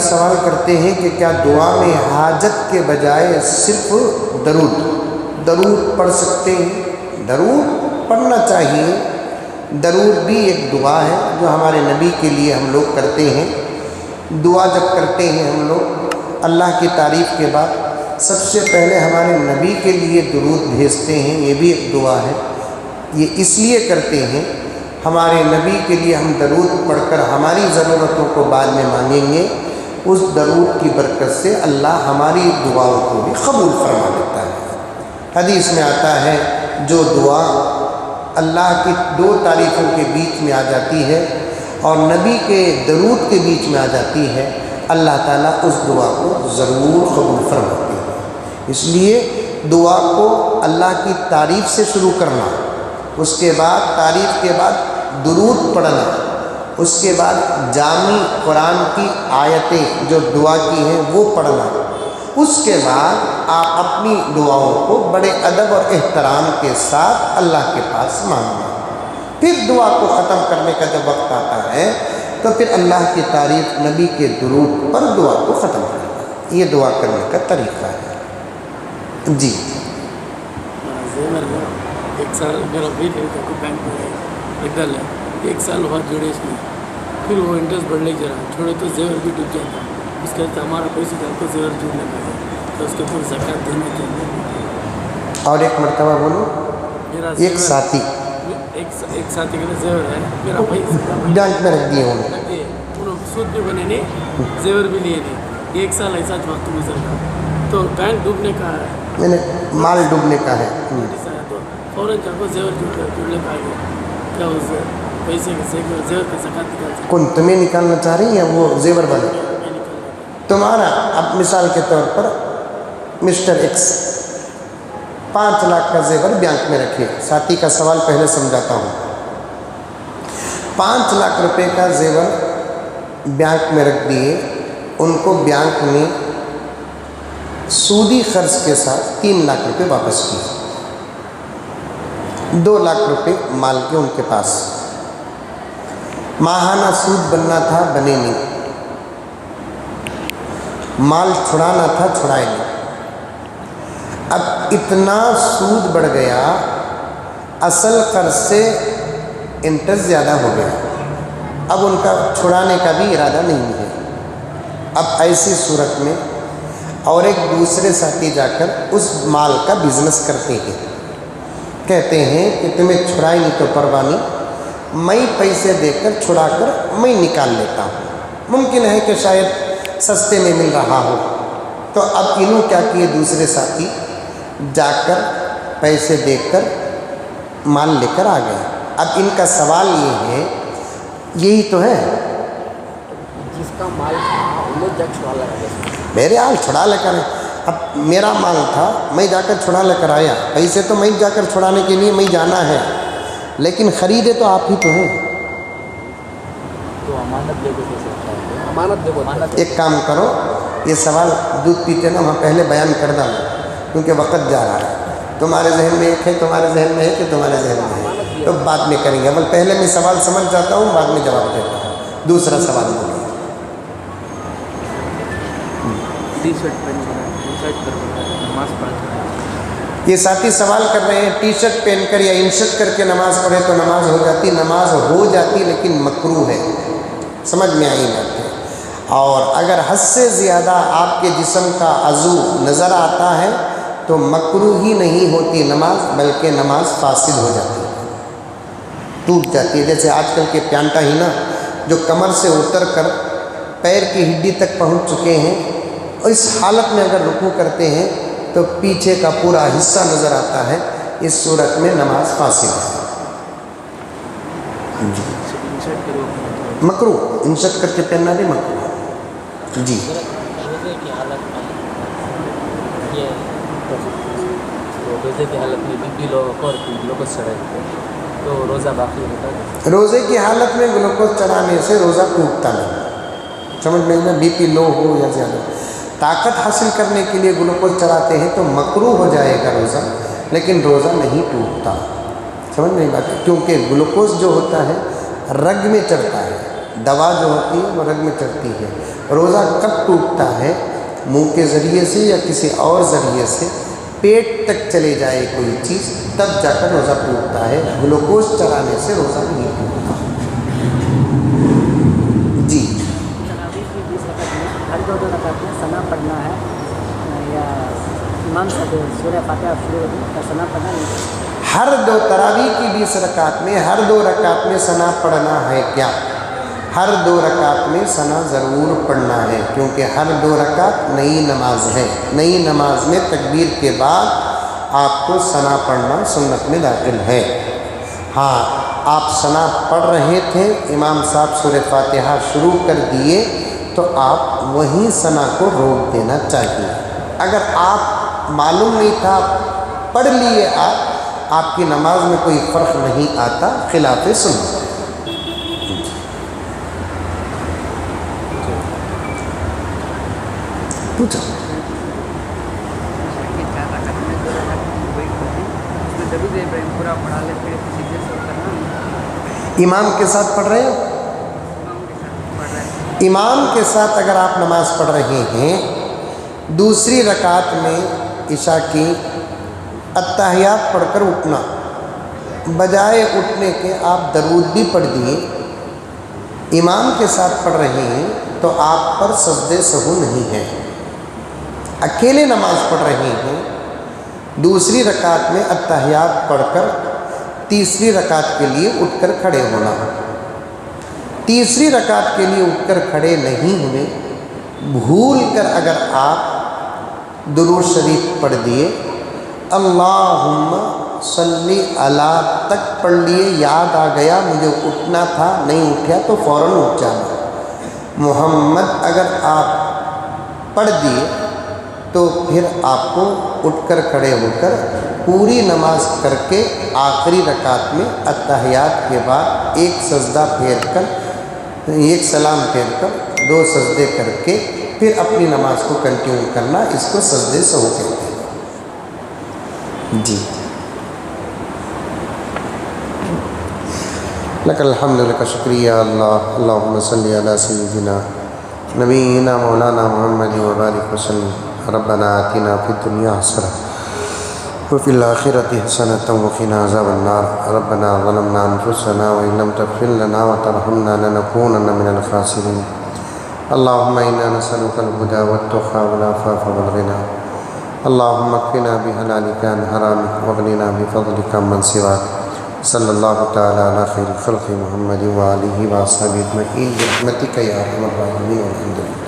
سوال کرتے ہیں کہ کیا دعا میں حاجت کے بجائے صرف درود پڑھ سکتے ہیں؟ درود پڑھنا چاہیے۔ درود بھی ایک دعا ہے جو ہمارے نبی کے لیے ہم لوگ کرتے ہیں۔ دعا جب کرتے ہیں ہم لوگ اللہ کی تعریف کے بعد سب سے پہلے ہمارے نبی کے لیے درود بھیجتے ہیں، یہ بھی ایک دعا ہے۔ یہ اس لیے کرتے ہیں ہمارے نبی کے لیے ہم درود پڑھ کر ہماری ضرورتوں کو بعد میں مانگیں گے، اس درود کی برکت سے اللہ ہماری دعاؤں کو بھی قبول فرما لیتا ہے۔ حدیث میں آتا ہے جو دعا اللہ کی دو تعریفوں کے بیچ میں آ جاتی ہے اور نبی کے درود کے بیچ میں آ جاتی ہے، اللہ تعالیٰ اس دعا کو ضرور قبول فرماتے ہیں۔ اس لیے دعا کو اللہ کی تعریف سے شروع کرنا، اس کے بعد تعریف کے بعد درود پڑھنا، اس کے بعد جامع قرآن کی آیتیں جو دعا کی ہیں وہ پڑھنا، اس کے بعد آپ اپنی دعاؤں کو بڑے ادب اور احترام کے ساتھ اللہ کے پاس مانگنا۔ پھر دعا کو ختم کرنے کا جب وقت آتا ہے تو پھر اللہ کی تعریف، نبی کے درود پر دعا کو ختم کرنا، یہ دعا کرنے کا طریقہ ہے۔ جی ایک سال میرا بیٹ ہے تو بینک میں ڈال ہے، ایک سال ہوا جوڑے اس میں، پھر وہ انٹرسٹ بڑھنے کی رہا، چھوڑے تو زیور بھی ڈوب جاتا، اس کے بعد ہمارا پیسے ڈال کے زیور جوڑنے کا ہے تو اس کے اوپر زکوٰۃ دینے کے اندر۔ اور ایک مرتبہ بولو، میرا ایک ساتھی ایک ساتھی کے زیور ہے، میرا بھائی بینک میں رکھ دیے انہوں رکھ دیے، انہوں سود بھی بنے نہیں، زیور بھی لیے نہیں، ایک سال ایسا وقت گزر گیا تو بینک ڈوبنے کا ہے، میں نے مال ڈوبنے کا ہے۔ تو فوراً جا کو زیور جوڑنے کا ہے، کیا اس پیسے کے زیور کا زکوٰۃ نکال سکتے؟ کون تمہیں نکالنا چاہ رہی ہیں وہ زیور والے؟ تمہارا اب مثال کے طور پر مسٹر ایکس 5 لاکھ کا زیور بینک میں رکھے، ساتھی کا سوال پہلے سمجھاتا ہوں۔ 5 لاکھ روپے کا زیور بینک میں رکھ دیے، ان کو بینک میں سودی قرض کے ساتھ 3 لاکھ روپے واپس کیے، 2 لاکھ روپے مال کے ان کے پاس، ماہانہ سود بننا تھا بنے نہیں، مال چھڑانا تھا چھڑائے نہیں۔ اب اتنا سود بڑھ گیا، اصل قرض سے انٹرسٹ زیادہ ہو گیا، اب ان کا چھڑانے کا بھی ارادہ نہیں ہے۔ اب ایسی صورت میں اور ایک دوسرے ساتھی جا کر اس مال کا بزنس کرتے ہیں، کہتے ہیں کہ تمہیں چھڑائی نہیں تو پرواہ نہیں، میں پیسے دے کر چھڑا کر میں نکال لیتا ہوں، ممکن ہے کہ شاید سستے میں مل رہا ہو۔ تو اب انہوں کیا کیے، دوسرے ساتھی جا کر پیسے دے کر مال لے کر آ گئے۔ اب ان کا سوال یہ ہے، یہی تو ہے جس کا مال تھا وہ جا چھڑا لگا، میرے حال چھڑا لے کر، اب میرا مال تھا میں جا کر چھڑا لے کر آیا، پیسے تو میں جا کر چھڑانے کے لیے میں جانا ہے، لیکن خریدے تو آپ ہی تو ہیں۔ تو امانت دے دو، امانت دے دو۔ ایک کام کرو، یہ سوال دودھ پیتے نا وہاں پہلے بیان کر ڈالو کیونکہ وقت جا رہا ہے، تمہارے ذہن میں ایک ہے، تمہارے ذہن میں ہے کہ تمہارے ذہن میں ہے، تو بعد میں کریں گے، بل پہلے میں سوال سمجھ جاتا ہوں، بعد میں جواب دیتا ہوں۔ دوسرا سوال بولیے۔ یہ ساتھی سوال کر رہے ہیں ٹی شرٹ پہن کر یا انشرٹ کر کے نماز پڑھے تو نماز ہو جاتی؟ نماز ہو جاتی لیکن مکروہ ہے، سمجھ میں آئی بات ہے۔ اور اگر حد سے زیادہ آپ کے جسم کا عضو نظر آتا ہے تو مکروہ ہی نہیں ہوتی نماز، بلکہ نماز فاسد ہو جاتی ہے، ٹوٹ جاتی ہے۔ جیسے آج کل کے پیانٹا ہی نا جو کمر سے اتر کر پیر کی ہڈی تک پہنچ چکے ہیں، اور اس حالت میں اگر رکوع کرتے ہیں تو پیچھے کا پورا حصہ نظر آتا ہے، اس صورت میں نماز فاسد ہے۔ جی مکروہ، انشرٹ کر کے پہننا بھی مکروہ ہے۔ جی روزے کی حالت میں گلوکوز اور گلوکوز چڑھائے تو روزہ باقی ہوتا ہے؟ روزے کی حالت میں گلوکوز چڑھانے سے روزہ ٹوٹتا نہیں، سمجھ میں نہیں، بی پی لو ہو یا زیادہ، طاقت حاصل کرنے کے لیے گلوکوز چڑھاتے ہیں تو مکروہ ہو جائے گا روزہ، لیکن روزہ نہیں ٹوٹتا، سمجھ میں بات ہے، کیونکہ گلوکوز جو ہوتا ہے رگ میں چڑھتا ہے، دوا جو ہوتی ہے وہ رگ میں چڑھتی ہے. روزہ کب ٹوٹتا ہے؟ منہ کے ذریعے سے یا کسی اور ذریعے سے پیٹ تک چلے جائے کوئی چیز، تب جا کر روزہ ٹوٹتا ہے. گلوکوز چڑھانے سے روزہ نہیں ٹوٹتا. جی تراویح کی 20 رکعت میں ہر دو رکعت میں ثنا پڑھنا ہے یا امام صاحب سورہ فاتحہ شروع کا ثنا پڑھنا نہیں؟ ہر دو تراویح کی 20 رکعت میں ہر دو رکعت میں ثنا پڑھنا ہے کیا؟ ہر دو رکعت میں ثنا ضرور پڑھنا ہے، کیونکہ ہر دو رکعت نئی نماز ہے. نئی نماز میں تکبیر کے بعد آپ کو ثنا پڑھنا سنت میں داخل ہے. ہاں آپ ثنا پڑھ رہے تھے، امام صاحب سورہ فاتحہ شروع کر دیے تو آپ وہیں ثنا کو روک دینا چاہیے. اگر آپ معلوم نہیں تھا پڑھ لیے آپ کی نماز میں کوئی فرق نہیں آتا، خلاف سنت ہے. پوچھو. امام کے ساتھ پڑھ رہے ہو؟ امام کے ساتھ اگر آپ نماز پڑھ رہے ہیں، دوسری رکعت میں عشاء کی التحیات پڑھ کر اٹھنا، بجائے اٹھنے کے آپ درود بھی پڑھ دیے، امام کے ساتھ پڑھ رہے ہیں تو آپ پر سجدے سہو نہیں ہے. اکیلے نماز پڑھ رہے ہیں، دوسری رکعت میں التحیات پڑھ کر تیسری رکعت کے لیے اٹھ کر کھڑے ہونا. تیسری رکعت کے لیے اٹھ کر کھڑے نہیں ہوئے، بھول کر اگر آپ درود شریف پڑھ دیے، اللہم صلی علی تک پڑھ لیے، یاد آ گیا مجھے اٹھنا تھا نہیں اٹھا تو فوراً اٹھ جانا. محمد اگر آپ پڑھ دیے تو پھر آپ کو اٹھ کر کھڑے ہو کر پوری نماز کر کے آخری رکعت میں التحیات کے بعد ایک سجدہ پھیر کر، ایک سلام پھیر کر 2 سجدے کر کے پھر اپنی نماز کو کنٹینیو کرنا. اس کو سجدے سہو کہتے ہیں. جی لک الحمد لک شکریہ اللہ. اللہم صلی علی سیدنا نبینا مولانا محمد وبارک وسلم. ربنا آتنا فی الدنیا حسنہ وفی الآخرۃ حسنۃ وقنا عذاب النار. ربنا ظلمنا انفسنا وإن لم تغفر لنا وترحمنا لنکونن من الخاسرین. اللہم انا نسألک الہدی والتقی والعفاف والغنی. اللہم اکفنا بحلالک عن حرامک واغننا بفضلک عمن سواک. صلی اللہ تعالی علی خیر خلق محمد وآلہ وصحبہ اجمعین برحمتک یا ارحم الراحمین. والحمد للہ.